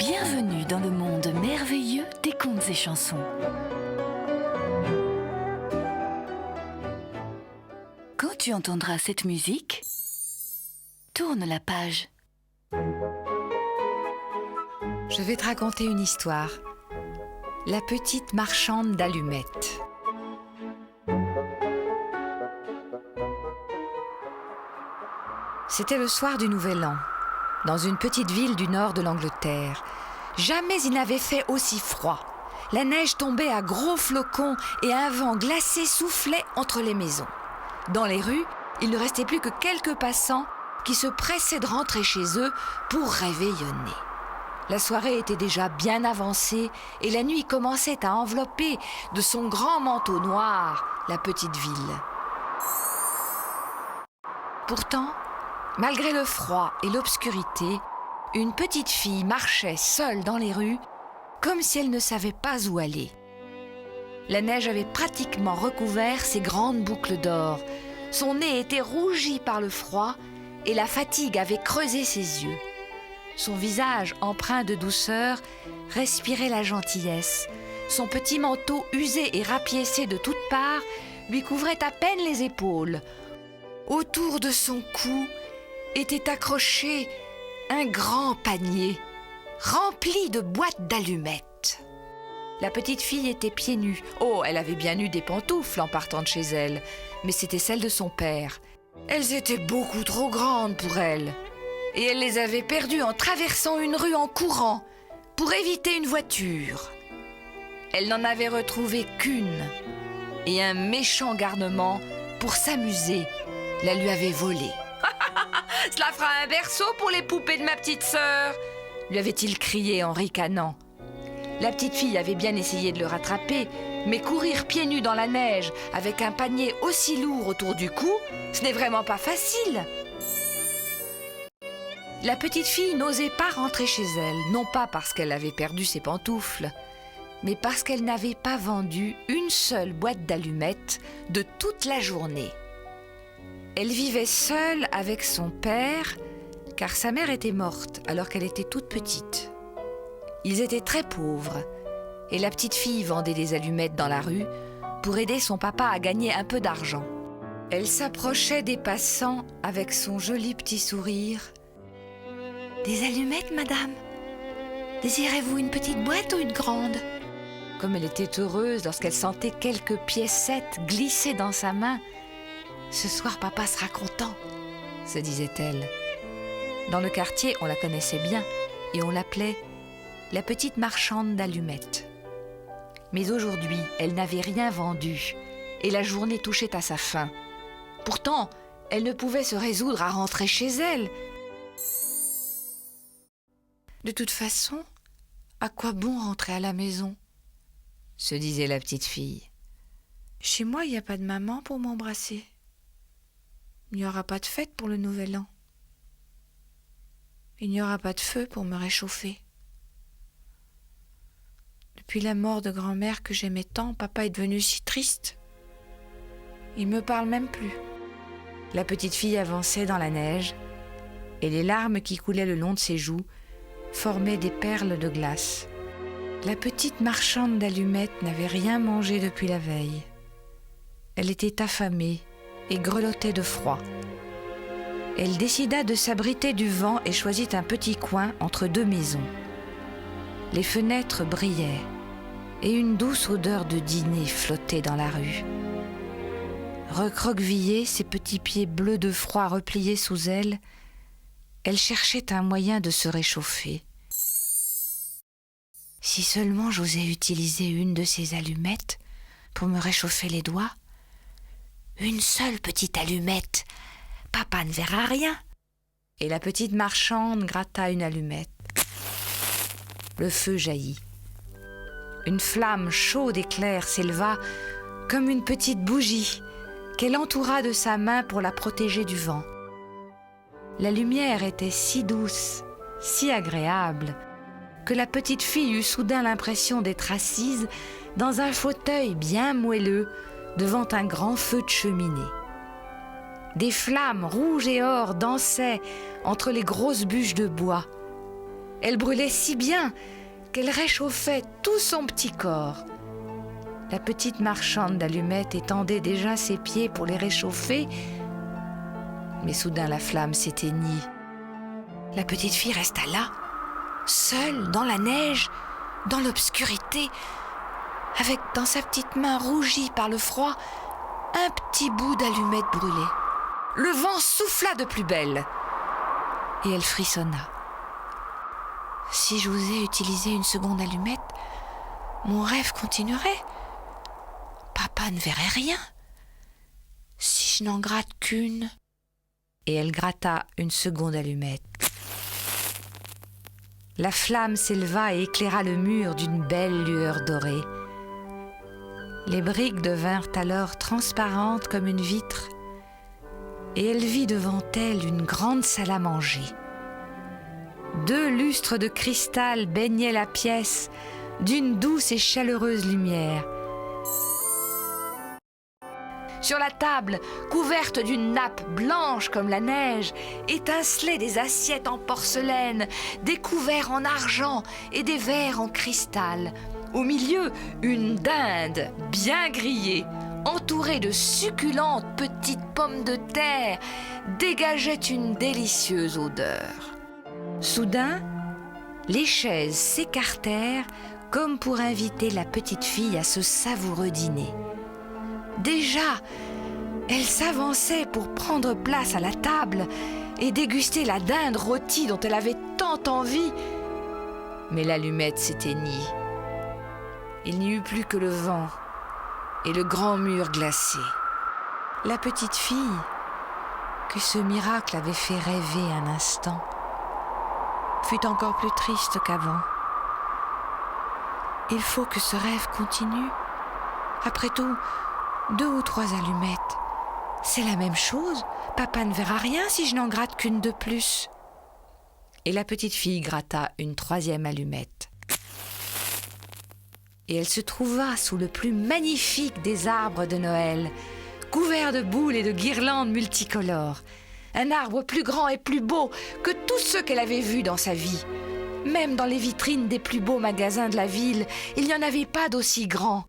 Bienvenue dans le monde merveilleux des contes et chansons. Quand tu entendras cette musique, tourne la page. Je vais te raconter une histoire. La petite marchande d'allumettes. C'était le soir du Nouvel An, dans une petite ville du nord de l'Angleterre. Jamais il n'avait fait aussi froid. La neige tombait à gros flocons et un vent glacé soufflait entre les maisons. Dans les rues, il ne restait plus que quelques passants qui se pressaient de rentrer chez eux pour réveillonner. La soirée était déjà bien avancée et la nuit commençait à envelopper de son grand manteau noir la petite ville. Pourtant, malgré le froid et l'obscurité, une petite fille marchait seule dans les rues, comme si elle ne savait pas où aller. La neige avait pratiquement recouvert ses grandes boucles d'or. Son nez était rougi par le froid et la fatigue avait creusé ses yeux. Son visage, empreint de douceur, respirait la gentillesse. Son petit manteau usé et rapiécé de toutes parts lui couvrait à peine les épaules. Autour de son cou était accroché un grand panier rempli de boîtes d'allumettes. La petite fille était pieds nus. Oh, elle avait bien eu des pantoufles en partant de chez elle, mais c'était celles de son père. Elles étaient beaucoup trop grandes pour elle, et elle les avait perdues en traversant une rue en courant pour éviter une voiture. Elle n'en avait retrouvé qu'une, et un méchant garnement, pour s'amuser, la lui avait volée. « Cela fera un berceau pour les poupées de ma petite sœur !» lui avait-il crié en ricanant. La petite fille avait bien essayé de le rattraper, mais courir pieds nus dans la neige avec un panier aussi lourd autour du cou, ce n'est vraiment pas facile. La petite fille n'osait pas rentrer chez elle, non pas parce qu'elle avait perdu ses pantoufles, mais parce qu'elle n'avait pas vendu une seule boîte d'allumettes de toute la journée. Elle vivait seule avec son père, car sa mère était morte alors qu'elle était toute petite. Ils étaient très pauvres, et la petite fille vendait des allumettes dans la rue pour aider son papa à gagner un peu d'argent. Elle s'approchait des passants avec son joli petit sourire. « Des allumettes, madame ? Désirez-vous une petite boîte ou une grande ?» Comme elle était heureuse lorsqu'elle sentait quelques piécettes glisser dans sa main. « Ce soir, papa sera content », se disait-elle. Dans le quartier, on la connaissait bien et on l'appelait la petite marchande d'allumettes. Mais aujourd'hui, elle n'avait rien vendu et la journée touchait à sa fin. Pourtant, elle ne pouvait se résoudre à rentrer chez elle. De toute façon, à quoi bon rentrer à la maison ? Se disait la petite fille. Chez moi, il n'y a pas de maman pour m'embrasser. Il n'y aura pas de fête pour le Nouvel An. Il n'y aura pas de feu pour me réchauffer. Depuis la mort de grand-mère que j'aimais tant, papa est devenu si triste. Il me parle même plus. La petite fille avançait dans la neige et les larmes qui coulaient le long de ses joues formaient des perles de glace. La petite marchande d'allumettes n'avait rien mangé depuis la veille. Elle était affamée et grelottait de froid. Elle décida de s'abriter du vent et choisit un petit coin entre deux maisons. Les fenêtres brillaient et une douce odeur de dîner flottait dans la rue. Recroquevillée, ses petits pieds bleus de froid repliés sous elle, elle cherchait un moyen de se réchauffer. Si seulement j'osais utiliser une de ces allumettes pour me réchauffer les doigts. Une seule petite allumette, papa ne verra rien. Et la petite marchande gratta une allumette. Le feu jaillit. Une flamme chaude et claire s'éleva comme une petite bougie qu'elle entoura de sa main pour la protéger du vent. La lumière était si douce, si agréable, que la petite fille eut soudain l'impression d'être assise dans un fauteuil bien moelleux devant un grand feu de cheminée. Des flammes rouges et or dansaient entre les grosses bûches de bois. Elle brûlait si bien qu'elle réchauffait tout son petit corps. La petite marchande d'allumettes étendait déjà ses pieds pour les réchauffer, mais soudain la flamme s'éteignit. La petite fille resta là, seule dans la neige, dans l'obscurité, avec dans sa petite main rougie par le froid un petit bout d'allumette brûlée. Le vent souffla de plus belle et elle frissonna. Si j'osais utiliser une seconde allumette, mon rêve continuerait. Papa ne verrait rien. Si je n'en gratte qu'une. Et elle gratta une seconde allumette. La flamme s'éleva et éclaira le mur d'une belle lueur dorée. Les briques devinrent alors transparentes comme une vitre, et elle vit devant elle une grande salle à manger. 2 lustres de cristal baignaient la pièce d'une douce et chaleureuse lumière. Sur la table, couverte d'une nappe blanche comme la neige, étincelaient des assiettes en porcelaine, des couverts en argent et des verres en cristal. Au milieu, une dinde bien grillée, entourée de succulentes petites pommes de terre, dégageait une délicieuse odeur. Soudain, les chaises s'écartèrent comme pour inviter la petite fille à ce savoureux dîner. Déjà, elle s'avançait pour prendre place à la table et déguster la dinde rôtie dont elle avait tant envie. Mais l'allumette s'éteignit. Il n'y eut plus que le vent et le grand mur glacé. La petite fille, que ce miracle avait fait rêver un instant, fut encore plus triste qu'avant. Il faut que ce rêve continue. Après tout, 2 ou 3 allumettes, c'est la même chose. Papa ne verra rien si je n'en gratte qu'une de plus. Et la petite fille gratta une 3e allumette. Et elle se trouva sous le plus magnifique des arbres de Noël, couvert de boules et de guirlandes multicolores. Un arbre plus grand et plus beau que tous ceux qu'elle avait vus dans sa vie. Même dans les vitrines des plus beaux magasins de la ville, il n'y en avait pas d'aussi grand.